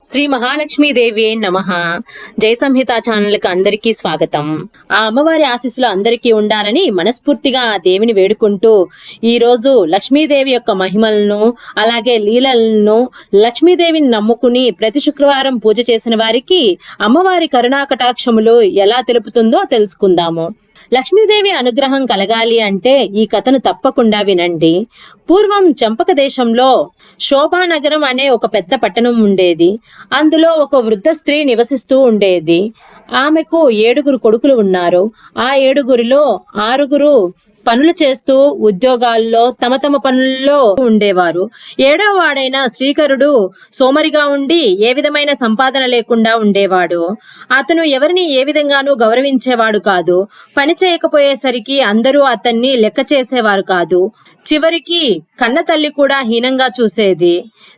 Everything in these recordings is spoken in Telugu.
శ్రీ మహాలక్ష్మీదేవి నమః. జయ సంహిత ఛానల్కి అందరికీ స్వాగతం. ఆ అమ్మవారి ఆశీస్సులు అందరికీ ఉండాలని మనస్ఫూర్తిగా ఆ దేవిని వేడుకుంటూ ఈరోజు లక్ష్మీదేవి యొక్క మహిమలను అలాగే లీలలను, లక్ష్మీదేవిని నమ్ముకుని ప్రతి శుక్రవారం పూజ చేసిన వారికి అమ్మవారి కరుణాకటాక్షములు ఎలా తెలుపుతుందో తెలుసుకుందాము. లక్ష్మీదేవి అనుగ్రహం కలగాలి అంటే ఈ కథను తప్పకుండా వినండి. పూర్వం చంపక దేశంలో శోభానగరం అనే ఒక పెద్ద పట్టణం ఉండేది. అందులో ఒక వృద్ధ స్త్రీ నివసిస్తూ ఉండేది. ఆమెకు 7 కొడుకులు ఉన్నారు. ఆ 7 6 పనులు చేస్తూ ఉద్యోగాల్లో తమ పనుల్లో ఉండేవారు. 7వ వాడైన శ్రీకరుడు సోమరిగా ఉండి ఏ విధమైన సంపాదన లేకుండా ఉండేవాడు. అతను ఎవరిని ఏ విధంగానూ గౌరవించేవాడు కాదు. పని చేయకపోయేసరికి అందరూ అతన్ని లెక్క చేసేవారు కాదు. చివరికి కన్న తల్లి కూడా హీనంగా చూసేది.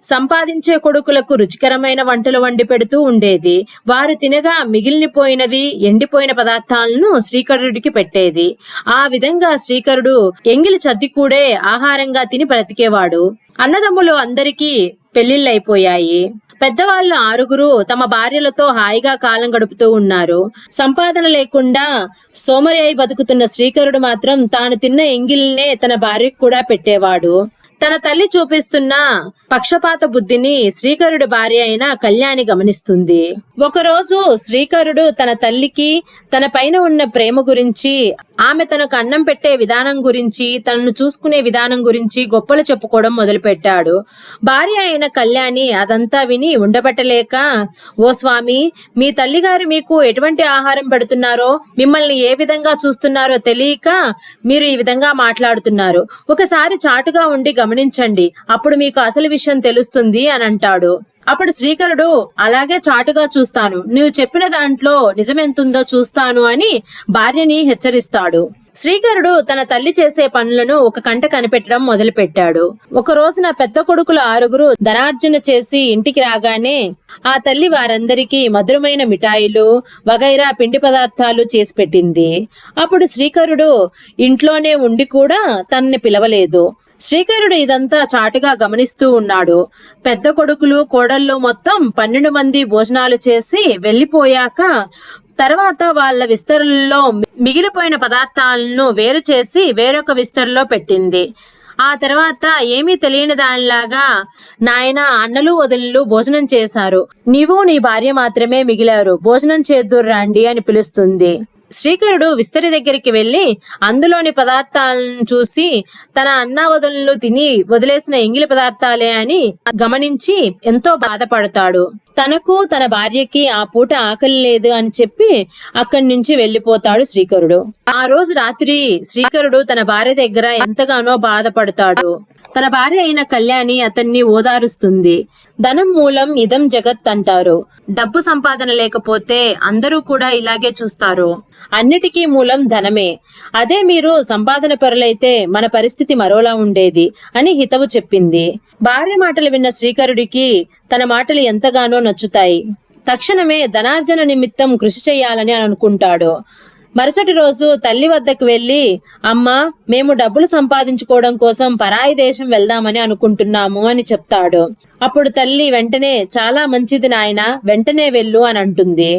సంపాదించే కొడుకులకు రుచికరమైన వంటలు వండి పెడుతూ ఉండేది. వారు తినగా మిగిలిపోయినవి ఎండిపోయిన పదార్థాలను శ్రీకరుడికి పెట్టేది. ఆ విధంగా శ్రీకరుడు ఎంగిలి చద్దికూడే ఆహారంగా తిని బ్రతికేవాడు. అన్నదమ్ములు అందరికీ పెళ్లిళ్ళైపోయాయి. పెద్దవాళ్ళు 6 తమ భార్యలతో హాయిగా కాలం గడుపుతూ ఉన్నారు. సంపాదన లేకుండా సోమరి అయి బతుకుతున్న శ్రీకరుడు మాత్రం తాను తిన్న ఎంగిల్నే తన భార్యకు కూడా పెట్టేవాడు. తన తల్లి చూపిస్తున్న పక్షపాత బుద్ధిని శ్రీకరుడు భార్య అయిన కళ్యాణి గమనిస్తుంది. ఒకరోజు శ్రీకరుడు తన తల్లికి తన పైన ఉన్న ప్రేమ గురించి, ఆమె తనకు అన్నం పెట్టే విధానం గురించి, తనను చూసుకునే విధానం గురించి గొప్పలు చెప్పుకోవడం మొదలుపెట్టాడు. భార్య అయిన కళ్యాణి అదంతా విని ఉండబట్టలేక, ఓ స్వామి, మీ తల్లిగారు మీకు ఎటువంటి ఆహారం పెడుతున్నారో, మిమ్మల్ని ఏ విధంగా చూస్తున్నారో తెలియక మీరు ఈ విధంగా మాట్లాడుతున్నారు. ఒకసారి చాటుగా ఉండి గమనించండి, అప్పుడు మీకు అసలు విషయం తెలుస్తుంది అని అంటాడు. అప్పుడు శ్రీకరుడు, అలాగే చాటుగా చూస్తాను, నువ్వు చెప్పిన దాంట్లో నిజమెంతుందో చూస్తాను అని భార్యని హెచ్చరిస్తాడు. శ్రీకరుడు తన తల్లి చేసే పనులను ఒక కంట కనిపెట్టడం మొదలుపెట్టాడు. ఒక రోజున పెద్ద కొడుకులు 6 ధనార్జన చేసి ఇంటికి రాగానే ఆ తల్లి వారందరికీ మధురమైన మిఠాయిలు వగైరా పిండి పదార్థాలు చేసి పెట్టింది. అప్పుడు శ్రీకరుడు ఇంట్లోనే ఉండి కూడా తనని పిలవలేదు. శ్రీకరుడు ఇదంతా చాటుగా గమనిస్తూ ఉన్నాడు. పెద్ద కొడుకులు కోడళ్ళు మొత్తం 12 మంది భోజనాలు చేసి వెళ్లిపోయాక తర్వాత వాళ్ళ విస్తరుల్లో మిగిలిపోయిన పదార్థాలను వేరు చేసి వేరొక విస్తరులో పెట్టింది. ఆ తర్వాత ఏమీ తెలియని దానిలాగా, నాయన, అన్నలు వదినలు భోజనం చేశారు, నీవు నీ భార్య మాత్రమే మిగిలారు, భోజనం చేద్దురు రండి అని పిలుస్తుంది. శ్రీకరుడు విస్తరి దగ్గరికి వెళ్లి అందులోని పదార్థాలను చూసి తన అన్నావదులను తిని వదిలేసిన ఎంగిలి పదార్థాలే అని గమనించి ఎంతో బాధపడతాడు. తనకు తన భార్యకి ఆ పూట ఆకలి లేదు అని చెప్పి అక్కడి నుంచి వెళ్లిపోతాడు శ్రీకరుడు. ఆ రోజు రాత్రి శ్రీకరుడు తన భార్య దగ్గర ఎంతగానో బాధపడతాడు. తన భార్య అయిన కళ్యాణి అతన్ని ఓదారుస్తుంది. ధనం మూలం ఇదం జగత్ అంటారు. డబ్బు సంపాదన లేకపోతే అందరూ కూడా ఇలాగే చూస్తారు. అన్నిటికీ మూలం ధనమే. అదే మీరు సంపాదన పరులైతే మన పరిస్థితి మరోలా ఉండేది అని హితవు చెప్పింది. భార్య మాటలు విన్న శ్రీకరుడికి తన మాటలు ఎంతగానో నచ్చుతాయి. తక్షణమే ధనార్జన నిమిత్తం కృషి చేయాలని అనుకుంటాడు. మరుసటి రోజు తల్లి వద్దకు వెళ్లి, అమ్మా, మేము డబ్బులు సంపాదించుకోవడం కోసం పరాయి దేశం వెళ్దామని అనుకుంటున్నాము అని చెప్తాడు. అప్పుడు తల్లి వెంటనే, చాలా మంచిది నాయన, వెంటనే వెళ్ళు అని అంటుంది.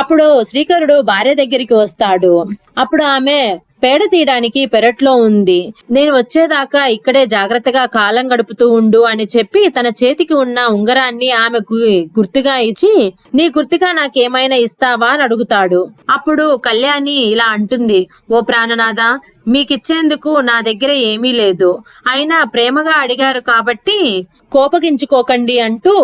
అప్పుడు శ్రీకరుడు భార్య దగ్గరికి వస్తాడు. అప్పుడు ఆమె పేడ తీయడానికి పెరట్లో ఉంది, నేను వచ్చేదాకా ఇక్కడే జాగ్రత్తగా కాలం గడుపుతూ ఉండు అని చెప్పి తన చేతికి ఉన్న ఉంగరాన్ని ఆమెకు గుర్తుగా ఇచ్చి, నీ గుర్తుగా నాకేమైనా ఇస్తావా అని అడుగుతాడు. అప్పుడు కళ్యాణి ఇలా అంటుంది, ఓ ప్రాణనాథ, మీకిచ్చేందుకు నా దగ్గర ఏమీ లేదు, అయినా ప్రేమగా అడిగారు కాబట్టి కోపగించుకోకండి అంటూ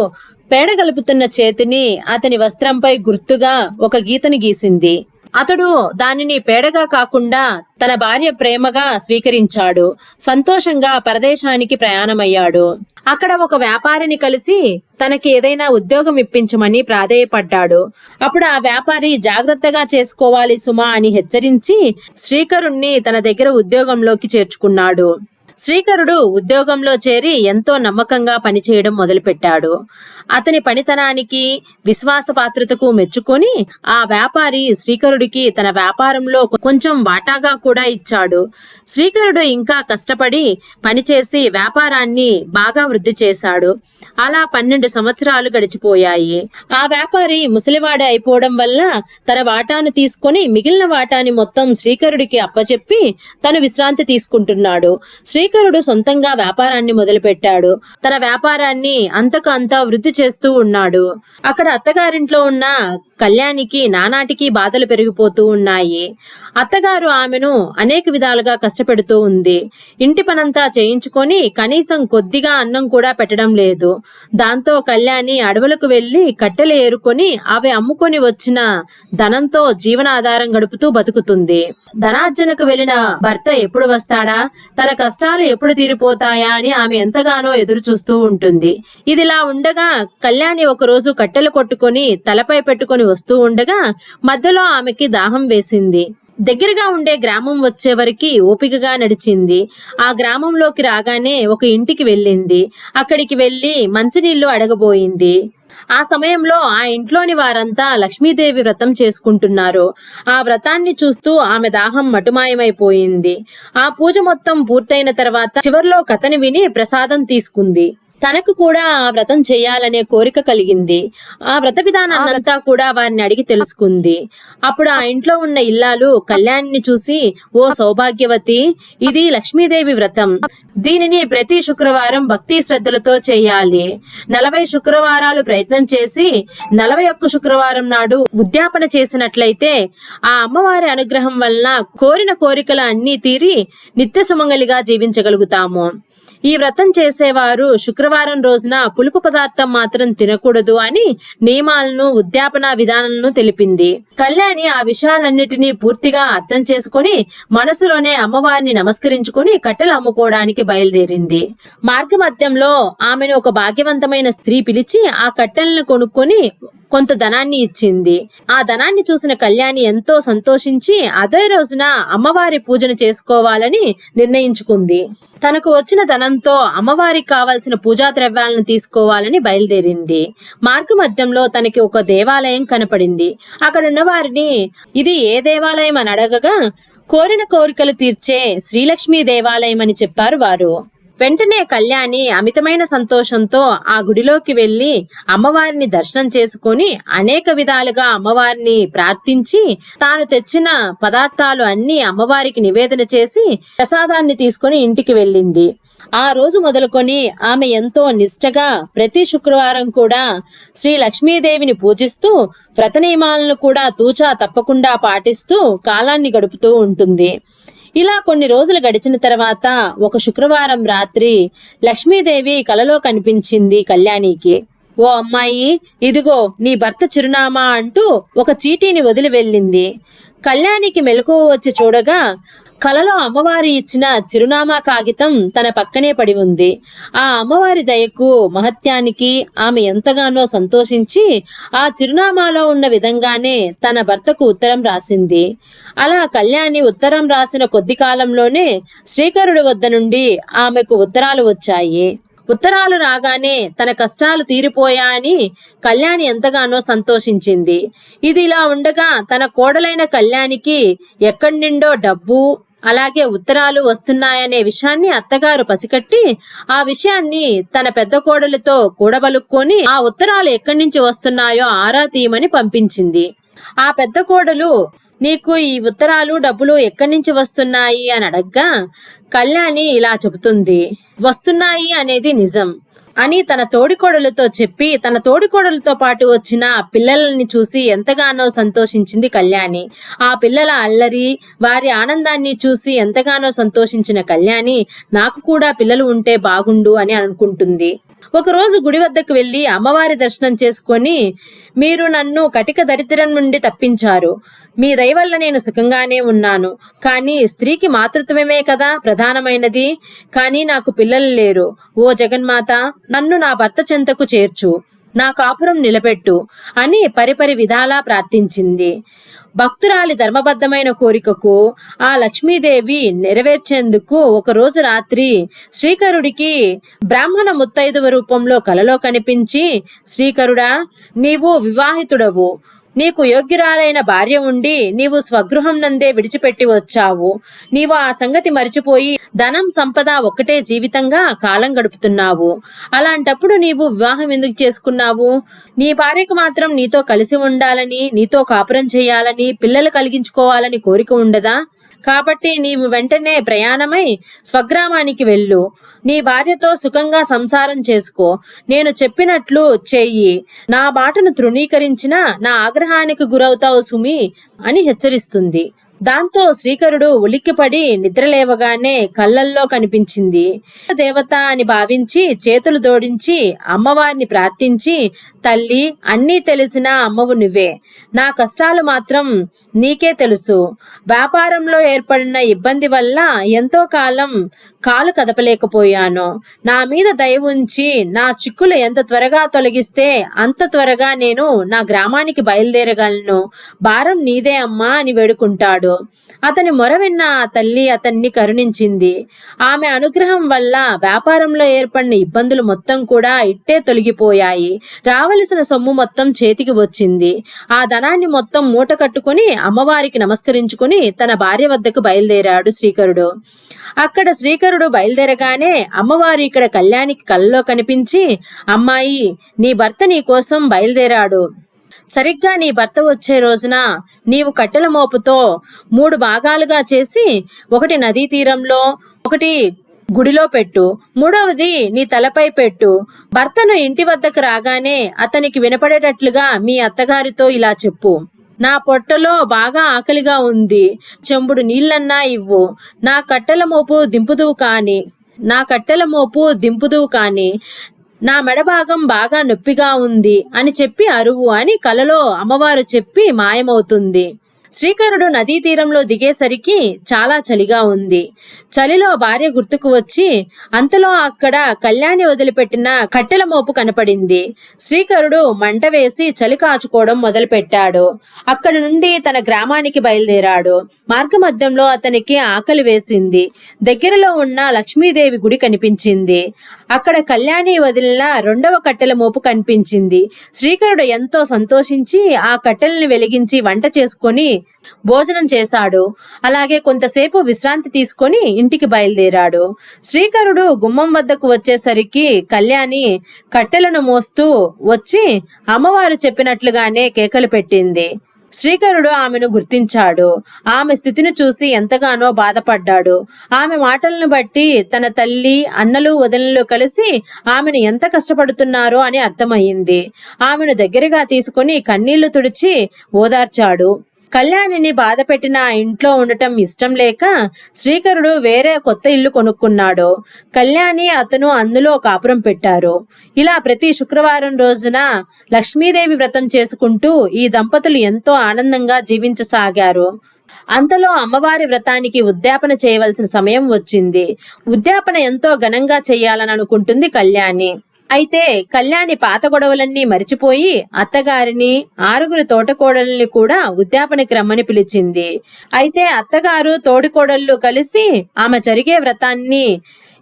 పేడ కలుపుతున్న చేతిని అతని వస్త్రంపై గుర్తుగా ఒక గీతని గీసింది. అతడు దానిని పేడగా కాకుండా తన భార్య ప్రేమగా స్వీకరించాడు. సంతోషంగా పరదేశానికి ప్రయాణమయ్యాడు. అక్కడ ఒక వ్యాపారిని కలిసి తనకి ఏదైనా ఉద్యోగం ఇప్పించమని ప్రాధేయపడ్డాడు. అప్పుడు ఆ వ్యాపారి, జాగ్రత్తగా చేసుకోవాలి సుమా అని హెచ్చరించి శ్రీకరుణ్ణి తన దగ్గర ఉద్యోగంలోకి చేర్చుకున్నాడు. శ్రీకరుడు ఉద్యోగంలో చేరి ఎంతో నమ్మకంగా పనిచేయడం మొదలుపెట్టాడు. అతని పనితనానికి విశ్వాసపాత్రతకు మెచ్చుకొని ఆ వ్యాపారి శ్రీకరుడికి తన వ్యాపారంలో కొంచెం వాటాగా కూడా ఇచ్చాడు. శ్రీకరుడు ఇంకా కష్టపడి పనిచేసి వ్యాపారాన్ని బాగా వృద్ధి చేశాడు. అలా 12 సంవత్సరాలు గడిచిపోయాయి. ఆ వ్యాపారి ముసలివాడు అయిపోవడం వల్ల తన వాటాను తీసుకొని మిగిలిన వాటాని మొత్తం శ్రీకరుడికి అప్పచెప్పి తను విశ్రాంతి తీసుకుంటున్నాడు. శ్రీకరుడు సొంతంగా వ్యాపారాన్ని మొదలుపెట్టాడు. తన వ్యాపారాన్ని అంతకు అంతా వృద్ధి చేస్తూ ఉన్నాడు. అక్కడ అత్తగారింట్లో ఉన్న కళ్యాణికి నానాటికి బాధలు పెరిగిపోతూ ఉన్నాయి. అత్తగారు ఆమెను అనేక విధాలుగా కష్టపెడుతూ ఉంది. ఇంటి పనంతా చేయించుకొని కనీసం కొద్దిగా అన్నం కూడా పెట్టడం లేదు. దాంతో కళ్యాణి అడవులకు వెళ్లి కట్టెలు ఏరుకొని అవి అమ్ముకొని వచ్చిన ధనంతో జీవనాధారం గడుపుతూ బతుకుతుంది. ధనార్జనకు వెళ్లిన భర్త ఎప్పుడు వస్తాడా, తన కష్టాలు ఎప్పుడు తీరిపోతాయా అని ఆమె ఎంతగానో ఎదురు చూస్తూ ఉంటుంది. ఇదిలా ఉండగా కళ్యాణి ఒకరోజు కట్టెలు కొట్టుకొని తలపై పెట్టుకొని వస్తూ ఉండగా మధ్యలో ఆమెకి దాహం వేసింది. దగ్గరగా ఉండే గ్రామం వచ్చేవరకు ఓపికగా నడిచింది. ఆ గ్రామంలోకి రాగానే ఒక ఇంటికి వెళ్ళింది. అక్కడికి వెళ్లి మంచినీళ్లు అడగబోయింది. ఆ సమయంలో ఆ ఇంట్లోని వారంతా లక్ష్మీదేవి వ్రతం చేసుకుంటున్నారు. ఆ వ్రతాన్ని చూస్తూ ఆమె దాహం మటుమాయమైపోయింది. ఆ పూజ మొత్తం పూర్తయిన తర్వాత చివర్లో కథని విని ప్రసాదం తీసుకుంది. తనకు కూడా ఆ వ్రతం చేయాలనే కోరిక కలిగింది. ఆ వ్రత విధానాన్నంతా కూడా వారిని అడిగి తెలుసుకుంది. అప్పుడు ఆ ఇంట్లో ఉన్న ఇల్లాలు కళ్యాణిని చూసి, ఓ సౌభాగ్యవతి, ఇది లక్ష్మీదేవి వ్రతం. దీనిని ప్రతి శుక్రవారం భక్తి శ్రద్ధలతో చేయాలి. 40 శుక్రవారాలు ప్రయత్నం చేసి 41 శుక్రవారం నాడు ఉద్యాపన చేసినట్లయితే ఆ అమ్మవారి అనుగ్రహం వలన కోరిన కోరికలు అన్నీ తీరి నిత్య సుమంగలిగా జీవించగలుగుతాము. ఈ వ్రతం చేసేవారు శుక్రవారం రోజున పులుపు పదార్థం మాత్రం తినకూడదు అని నియమాలను, ఉద్యాపన విధానాలను తెలిపింది. కళ్యాణి ఆ విషయాలన్నిటినీ పూర్తిగా అర్థం చేసుకుని మనసులోనే అమ్మవారిని నమస్కరించుకుని కట్టెలు అమ్ముకోవడానికి బయలుదేరింది. మార్గమధ్యంలో ఆమెను ఒక భాగ్యవంతమైన స్త్రీ పిలిచి ఆ కట్టెలను కొనుక్కొని కొంత ధనాన్ని ఇచ్చింది. ఆ ధనాన్ని చూసిన కళ్యాణి ఎంతో సంతోషించి అదే రోజున అమ్మవారి పూజను చేసుకోవాలని నిర్ణయించుకుంది. తనకు వచ్చిన ధనంతో అమ్మవారికి కావాల్సిన పూజా ద్రవ్యాలను తీసుకోవాలని బయలుదేరింది. మార్గమధ్యంలో తనకి ఒక దేవాలయం కనపడింది. అక్కడున్న వారిని ఇది ఏ దేవాలయం అని అడగగా కోరిన కోరికలు తీర్చే శ్రీలక్ష్మీ దేవాలయం అని చెప్పారు వారు. వెంటనే కళ్యాణి అమితమైన సంతోషంతో ఆ గుడిలోకి వెళ్లి అమ్మవారిని దర్శనం చేసుకొని అనేక విధాలుగా అమ్మవారిని ప్రార్థించి తాను తెచ్చిన పదార్థాలు అన్ని అమ్మవారికి నివేదన చేసి ప్రసాదాన్ని తీసుకొని ఇంటికి వెళ్ళింది. ఆ రోజు మొదలుకొని ఆమె ఎంతో నిష్ఠగా ప్రతి శుక్రవారం కూడా శ్రీ లక్ష్మీదేవిని పూజిస్తూ వ్రత నియమాలను కూడా తూచా తప్పకుండా పాటిస్తూ కాలాన్ని గడుపుతూ ఉంటుంది. ఇలా కొన్ని రోజులు గడిచిన తర్వాత ఒక శుక్రవారం రాత్రి లక్ష్మీదేవి కలలో కనిపించింది కళ్యాణికి. ఓ అమ్మాయి, ఇదిగో నీ భర్త చిరునామా అంటూ ఒక చీటీని వదిలి వెళ్ళింది. కళ్యాణికి మెలకువ వచ్చి చూడగా కలలో అమ్మవారి ఇచ్చిన చిరునామా కాగితం తన పక్కనే పడి ఉంది. ఆ అమ్మవారి దయకు, మహత్యానికి ఆమె ఎంతగానో సంతోషించి ఆ చిరునామాలో ఉన్న విధంగానే తన భర్తకు ఉత్తరం రాసింది. అలా కళ్యాణి ఉత్తరం రాసిన కొద్ది కాలంలోనే శ్రీకరుడి వద్ద నుండి ఆమెకు ఉత్తరాలు వచ్చాయి. ఉత్తరాలు రాగానే తన కష్టాలు తీరిపోయాయని కళ్యాణి ఎంతగానో సంతోషించింది. ఇది ఇలా ఉండగా తన కోడలైన కళ్యాణికి ఎక్కడి నుండో డబ్బు అలాగే ఉత్తరాలు వస్తున్నాయనే విషయాన్ని అత్తగారు పసికట్టి ఆ విషయాన్ని తన పెద్ద కోడలితో కూడబలుక్కొని ఆ ఉత్తరాలు ఎక్కడి నుంచి వస్తున్నాయో ఆరా తీయమని పంపించింది. ఆ పెద్ద కోడలు, నీకు ఈ ఉత్తరాలు డబ్బులు ఎక్కడి నుంచి వస్తున్నాయి అని అడగ్గా కళ్యాణి ఇలా చెబుతుంది, వస్తున్నాయి అనేది నిజం అని తన తోడికోడలతో చెప్పి తన తోడికోడలతో పాటు వచ్చిన పిల్లలని చూసి ఎంతగానో సంతోషించింది కళ్యాణి. ఆ పిల్లల అల్లరి, వారి ఆనందాన్ని చూసి ఎంతగానో సంతోషించిన కళ్యాణి నాకు కూడా పిల్లలు ఉంటే బాగుండు అని అనుకుంటుంది. ఒకరోజు గుడి వద్దకు వెళ్లి అమ్మవారి దర్శనం చేసుకొని, మీరు నన్ను కటిక దరిద్రం నుండి తప్పించారు, మీ దయ వల్ల నేను సుఖంగానే ఉన్నాను, కానీ స్త్రీకి మాతృత్వమే కదా ప్రధానమైనది, కానీ నాకు పిల్లలు లేరు. ఓ జగన్మాత, నన్ను నా భర్త చెంతకు చేర్చు, నా కాపురం నిలబెట్టు అని పరిపరి విధాలా ప్రార్థించింది. భక్తురాలి ధర్మబద్ధమైన కోరికకు ఆ లక్ష్మీదేవి నెరవేర్చేందుకు ఒకరోజు రాత్రి శ్రీకరుడికి బ్రాహ్మణ ముత్తైదువ రూపంలో కలలో కనిపించి, శ్రీకరుడా, నీవు వివాహితుడవు, నీకు యోగ్యురాలైన భార్య ఉండి నీవు స్వగృహం నందే విడిచిపెట్టి వచ్చావు. నీవు ఆ సంగతి మరిచిపోయి ధనం సంపద ఒక్కటే జీవితంగా కాలం గడుపుతున్నావు. అలాంటప్పుడు నీవు వివాహం ఎందుకు చేసుకున్నావు? నీ భార్యకు మాత్రం నీతో కలిసి ఉండాలని, నీతో కాపురం చేయాలని, పిల్లలు కలిగించుకోవాలని కోరిక ఉండదా? కాబట్టి నీవు వెంటనే ప్రయాణమై స్వగ్రామానికి వెళ్ళు. నీ భార్యతో సుఖంగా సంసారం చేసుకో. నేను చెప్పినట్లు చెయ్యి. నా మాటను తృణీకరించిన నా ఆగ్రహానికి గురవుతావు సుమి అని హెచ్చరిస్తుంది. దాంతో శ్రీకరుడు ఉలిక్కిపడి నిద్రలేవగానే కళ్ళల్లో కనిపించింది దేవత అని భావించి చేతులు జోడించి అమ్మవారిని ప్రార్థించి, తల్లి, అన్నీ తెలిసిన అమ్మవు నువ్వే, నా కష్టాలు మాత్రం నీకే తెలుసు. వ్యాపారంలో ఏర్పడిన ఇబ్బంది వల్ల ఎంతో కాలం కాలు కదపలేకపోయాను. నా మీద దయ ఉంచి నా చిక్కులు ఎంత త్వరగా తొలగిస్తే అంత త్వరగా నేను నా గ్రామానికి బయలుదేరగలను. భారం నీదే అమ్మా అని వేడుకుంటాడు. అతని మొర విన్న ఆ తల్లి అతన్ని కరుణించింది. ఆమె అనుగ్రహం వల్ల వ్యాపారంలో ఏర్పడిన ఇబ్బందులు మొత్తం కూడా ఇట్టే తొలగిపోయాయి. రావలసిన సొమ్ము మొత్తం చేతికి వచ్చింది. ఆ ధనాన్ని మొత్తం మూట కట్టుకుని అమ్మవారికి నమస్కరించుకుని తన భార్య వద్దకు బయలుదేరాడు శ్రీకరుడు. అక్కడ శ్రీకరుడు బయలుదేరగానే అమ్మవారు ఇక్కడ కళ్యాణికి కల్లో కనిపించి, అమ్మాయి, నీ భర్త నీ కోసం బయలుదేరాడు. సరిగ్గా నీ భర్త వచ్చే రోజున నీవు కట్టెల మోపుతో 3 భాగాలుగా చేసి, ఒకటి నదీ తీరంలో, ఒకటి గుడిలో పెట్టు, 3వది నీ తలపై పెట్టు. భర్తను ఇంటి వద్దకు రాగానే అతనికి వినపడేటట్లుగా మీ అత్తగారితో ఇలా చెప్పు, నా పొట్టలో బాగా ఆకలిగా ఉంది, చెంబుడు నీళ్ళన్నా ఇవ్వు. నా కట్టెల మోపు దింపుదువు కాని నా మెడభాగం బాగా నొప్పిగా ఉంది అని చెప్పి అరువు అని కలలో అమ్మవారు చెప్పి మాయమవుతుంది. శ్రీకరుడు నదీ తీరంలో దిగేసరికి చాలా చలిగా ఉంది. చలిలో భార్య గుర్తుకు వచ్చి అంతలో అక్కడ కళ్యాణి వదిలిపెట్టిన కట్టెల మోపు కనపడింది. శ్రీకరుడు మంట వేసి చలి కాచుకోవడం మొదలుపెట్టాడు. అక్కడి నుండి తన గ్రామానికి బయలుదేరాడు. మార్గమధ్యంలో అతనికి ఆకలి వేసింది. దగ్గరలో ఉన్న లక్ష్మీదేవి గుడి కనిపించింది. అక్కడ కళ్యాణి వదిలిన 2వ కట్టెల మోపు కనిపించింది. శ్రీకరుడు ఎంతో సంతోషించి ఆ కట్టెల్ని వెలిగించి వంట చేసుకొని భోజనం చేశాడు. అలాగే కొంతసేపు విశ్రాంతి తీసుకొని ఇంటికి బయలుదేరాడు. శ్రీకరుడు గుమ్మం వద్దకు వచ్చేసరికి కళ్యాణి కట్టెలను మోస్తూ వచ్చి అమ్మవారు చెప్పినట్లుగానే కేకలు పెట్టింది. శ్రీకరుడు ఆమెను గుర్తించాడు. ఆమె స్థితిని చూసి ఎంతగానో బాధపడ్డాడు. ఆమె మాటలను బట్టి తన తల్లి, అన్నలు, వదినలు కలిసి ఆమెను ఎంత కష్టపడుతున్నారో అని అర్థమయ్యింది. ఆమెను దగ్గరగా తీసుకుని కన్నీళ్లు తుడిచి ఓదార్చాడు. కళ్యాణిని బాధ పెట్టిన ఆ ఇంట్లో ఉండటం ఇష్టం లేక శ్రీకరుడు వేరే కొత్త ఇల్లు కొనుక్కున్నాడు. కళ్యాణి, అతను అందులో కాపురం పెట్టారు. ఇలా ప్రతి శుక్రవారం రోజున లక్ష్మీదేవి వ్రతం చేసుకుంటూ ఈ దంపతులు ఎంతో ఆనందంగా జీవించసాగారు. అంతలో అమ్మవారి వ్రతానికి ఉద్యాపన చేయవలసిన సమయం వచ్చింది. ఉద్యాపన ఎంతో ఘనంగా చేయాలని అనుకుంటుంది కళ్యాణి. అయితే కళ్యాణి పాత గొడవలన్నీ మరిచిపోయి అత్తగారిని, 6 తోటకోడల్ని కూడా ఉద్యాపనకి రమ్మని పిలిచింది. అయితే అత్తగారు, తోడికోడళ్ళు కలిసి ఆమె జరిగే వ్రతాన్ని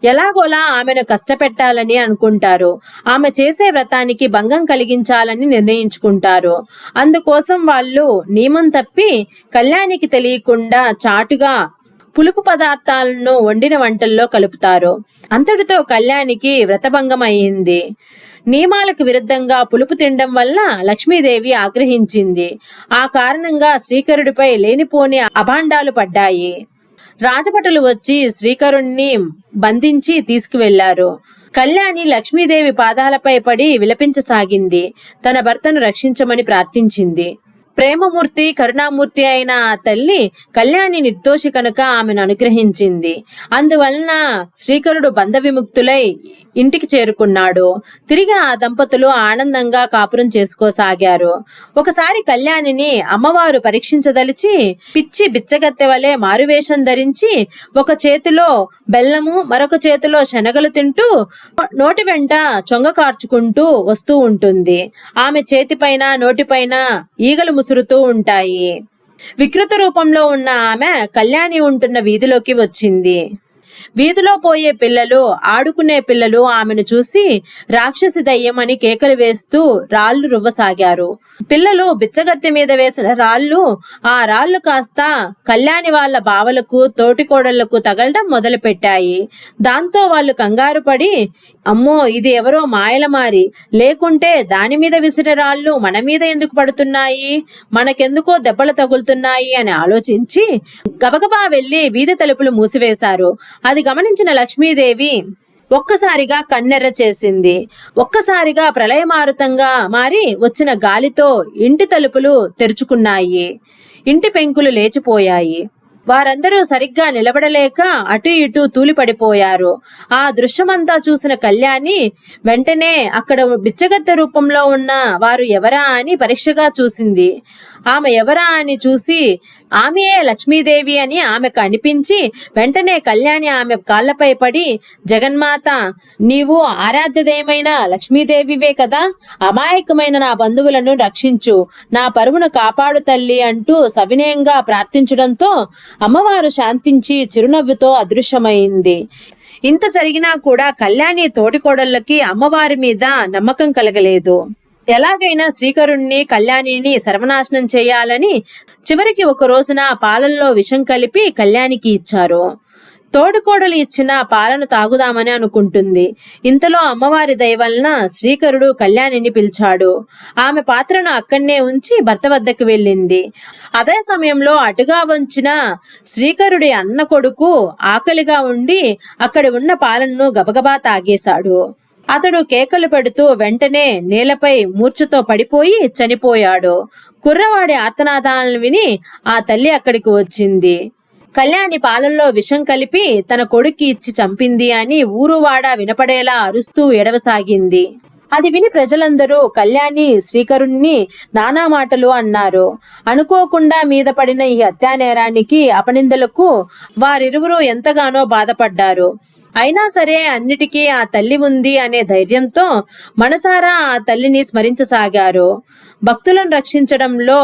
ఎలాగోలా ఆమెను కష్టపెట్టాలని అనుకుంటారు. ఆమె చేసే వ్రతానికి భంగం కలిగించాలని నిర్ణయించుకుంటారు. అందుకోసం వాళ్ళు నియమం తప్పి కళ్యాణికి తెలియకుండా చాటుగా పులుపు పదార్థాలను వండిన వంటల్లో కలుపుతారు. అంతటితో కళ్యాణికి వ్రతభంగం అయింది. నియమాలకు విరుద్ధంగా పులుపు తినడం వల్ల లక్ష్మీదేవి ఆగ్రహించింది. ఆ కారణంగా శ్రీకరుడిపై లేనిపోని అభాండాలు పడ్డాయి. రాజభటులు వచ్చి శ్రీకరుణ్ణి బంధించి తీసుకువెళ్లారు. కళ్యాణి లక్ష్మీదేవి పాదాలపై పడి విలపించసాగింది. తన భర్తను రక్షించమని ప్రార్థించింది. ప్రేమమూర్తి, కరుణామూర్తి అయిన ఆ తల్లి కళ్యాణి నిర్దోషి కనుక ఆమెను అనుగ్రహించింది. అందువలన శ్రీకరుడు బంధ విముక్తులై ఇంటికి చేరుకున్నాడు. తిరిగి ఆ దంపతులు ఆనందంగా కాపురం చేసుకోసాగారు. ఒకసారి కళ్యాణిని అమ్మవారు పరీక్షించదలిచి పిచ్చి బిచ్చగత్తె వలె మారువేషం ధరించి ఒక చేతిలో బెల్లము మరొక చేతిలో శనగలు తింటూ నోటి వెంట చొంగ కార్చుకుంటూ వస్తూ ఉంటుంది. ఆమె చేతిపైన నోటిపైన ఈగలు ముసురుతూ ఉంటాయి. వికృత రూపంలో ఉన్న ఆమె కళ్యాణి ఉంటున్న వీధిలోకి వచ్చింది. వీధిలో పోయే పిల్లలు, ఆడుకునే పిల్లలు ఆమెను చూసి రాక్షసి దయ్యం అని కేకలు వేస్తూ రాళ్లు రువ్వసాగారు. పిల్లలు బిచ్చగత్తె మీద వేసిన రాళ్లు, ఆ రాళ్లు కాస్త కళ్యాణి వాళ్ళ బావలకు తోటికోడళ్లకు తగలడం మొదలుపెట్టాయి. దాంతో వాళ్ళు కంగారు పడి, అమ్మో ఇది ఎవరో మాయలమారి, లేకుంటే దాని మీద విసిరే రాళ్లు మన మీద ఎందుకు పడుతున్నాయి, మనకెందుకో దెబ్బలు తగులుతున్నాయి అని ఆలోచించి గబగబా వెళ్లి వీధి తలుపులు మూసివేశారు. అది గమనించిన లక్ష్మీదేవి ఒక్కసారిగా కన్నెర్ర చేసింది. ఒక్కసారిగా ప్రళయమారుతంగా మారి వచ్చిన గాలితో ఇంటి తలుపులు తెరుచుకున్నాయి. ఇంటి పెంకులు లేచిపోయాయి. వారందరూ సరిగ్గా నిలబడలేక అటు ఇటు తూలిపడిపోయారు. ఆ దృశ్యమంతా చూసిన కళ్యాణి వెంటనే అక్కడ బిచ్చగత్తె రూపంలో ఉన్న వారు ఎవరా అని పరీక్షగా చూసింది. ఆమె ఎవరా అని చూసి ఆమెయే లక్ష్మీదేవి అని ఆమెకు అనిపించి వెంటనే కళ్యాణి ఆమె కాళ్లపై పడి, జగన్మాత, నీవు ఆరాధ్యదేమైన లక్ష్మీదేవివే కదా, అమాయకమైన నా బంధువులను రక్షించు, నా పరువును కాపాడు తల్లి అంటూ సవినయంగా ప్రార్థించడంతో అమ్మవారు శాంతించి చిరునవ్వుతో అదృశ్యమైంది. ఇంత జరిగినా కూడా కళ్యాణి తోటికోడళ్ళకి అమ్మవారి మీద నమ్మకం కలగలేదు. ఎలాగైనా శ్రీకరుణ్ణి కళ్యాణిని సర్వనాశనం చేయాలని చివరికి ఒక రోజున పాలల్లో విషం కలిపి కళ్యాణికి ఇచ్చారు. తోడుకోడలు ఇచ్చిన పాలను తాగుదామని అనుకుంటుంది. ఇంతలో అమ్మవారి దయ వలన శ్రీకరుడు కళ్యాణిని పిలిచాడు. ఆమె పాత్రను అక్కడనే ఉంచి భర్త వద్దకు వెళ్ళింది. అదే సమయంలో అటుగా వంచిన శ్రీకరుడి అన్న కొడుకు ఆకలిగా ఉండి అక్కడ ఉన్న పాలను గబగబా తాగేశాడు. అతడు కేకలు పెడుతూ వెంటనే నేలపై మూర్ఛతో పడిపోయి చనిపోయాడు. కుర్రవాడి ఆర్తనాదాలను విని ఆ తల్లి అక్కడికి వచ్చింది. కళ్యాణి పాలల్లో విషం కలిపి తన కొడుక్కి ఇచ్చి చంపింది అని ఊరువాడ వినపడేలా అరుస్తూ ఎడవసాగింది. అది విని ప్రజలందరూ కళ్యాణి శ్రీకరుణ్ణి నానా మాటలు అన్నారు. అనుకోకుండా మీద పడిన ఈ హత్యానేరానికి అపనిందలకు వారిరువురు ఎంతగానో బాధపడ్డారు. అయినా సరే అన్నిటికీ ఆ తల్లి ఉంది అనే ధైర్యంతో మనసారా ఆ తల్లిని స్మరించసాగారు. భక్తులను రక్షించడంలో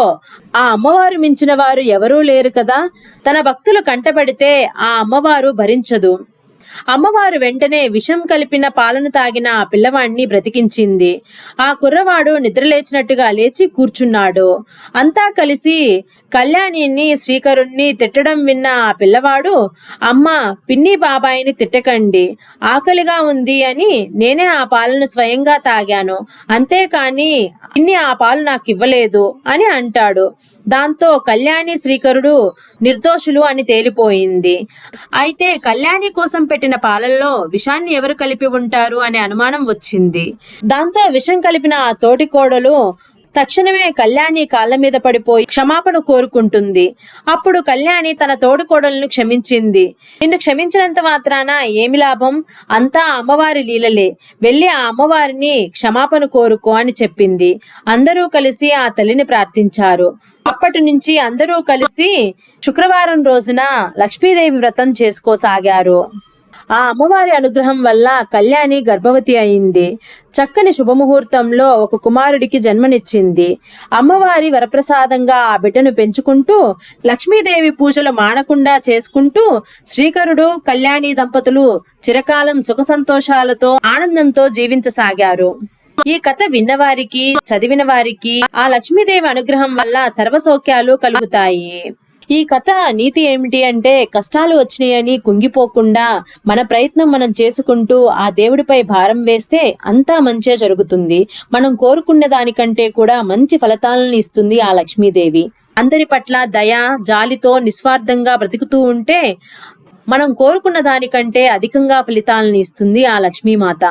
ఆ అమ్మవారు మించిన వారు ఎవరూ లేరు కదా. తన భక్తులు కంటపడితే ఆ అమ్మవారు భరించదు. అమ్మవారు వెంటనే విషం కలిపిన పాలను తాగిన ఆ పిల్లవాణ్ణి బ్రతికించింది. ఆ కుర్రవాడు నిద్రలేచినట్టుగా లేచి కూర్చున్నాడు. అంతా కలిసి కళ్యాణిని శ్రీకరుణ్ణి తిట్టడం విన్న ఆ పిల్లవాడు, అమ్మ, పిన్ని బాబాయిని తిట్టకండి, ఆకలిగా ఉంది అని నేనే ఆ పాలను స్వయంగా తాగాను, అంతేకాని పిన్ని ఆ పాలు నాకు ఇవ్వలేదు అని అంటాడు. దాంతో కళ్యాణి శ్రీకరుడు నిర్దోషులు అని తేలిపోయింది. అయితే కళ్యాణి కోసం పెట్టిన పాలల్లో విషాన్ని ఎవరు కలిపి ఉంటారు అనే అనుమానం వచ్చింది. దాంతో విషం కలిపిన ఆ తోటి కోడలు తక్షణమే కళ్యాణి కాళ్ళ మీద పడిపోయి క్షమాపణ కోరుకుంటుంది. అప్పుడు కళ్యాణి తన తోడుకోడలను క్షమించింది. నిన్ను క్షమించినంత మాత్రాన ఏమి లాభం, అంతా అమ్మవారి లీలలే, వెళ్ళి ఆ అమ్మవారిని క్షమాపణ కోరుకో అని చెప్పింది. అందరూ కలిసి ఆ తల్లిని ప్రార్థించారు. అప్పటి నుంచి అందరూ కలిసి శుక్రవారం రోజున లక్ష్మీదేవి వ్రతం చేసుకోసాగారు. ఆ అమ్మవారి అనుగ్రహం వల్ల కళ్యాణి గర్భవతి అయింది. చక్కని శుభముహూర్తంలో ఒక కుమారుడికి జన్మనిచ్చింది. అమ్మవారి వరప్రసాదంగా ఆ బిడ్డను పెంచుకుంటూ లక్ష్మీదేవి పూజలు మానకుండా చేసుకుంటూ శ్రీకరుడు కళ్యాణి దంపతులు చిరకాలం సుఖ సంతోషాలతో ఆనందంతో జీవించసాగారు. ఈ కథ విన్నవారికి, చదివిన వారికి ఆ లక్ష్మీదేవి అనుగ్రహం వల్ల సర్వసౌఖ్యాలు కలుగుతాయి. ఈ కథ నీతి ఏమిటి అంటే, కష్టాలు వచ్చినాయని కుంగిపోకుండా మన ప్రయత్నం మనం చేసుకుంటూ ఆ దేవుడిపై భారం వేస్తే అంతా మంచే జరుగుతుంది. మనం కోరుకున్న దానికంటే కూడా మంచి ఫలితాలను ఇస్తుంది ఆ లక్ష్మీదేవి. అందరి పట్ల దయ, జాలితో నిస్వార్థంగా బ్రతుకుతూ ఉంటే మనం కోరుకున్న దానికంటే అధికంగా ఫలితాలను ఇస్తుంది ఆ లక్ష్మీమాత.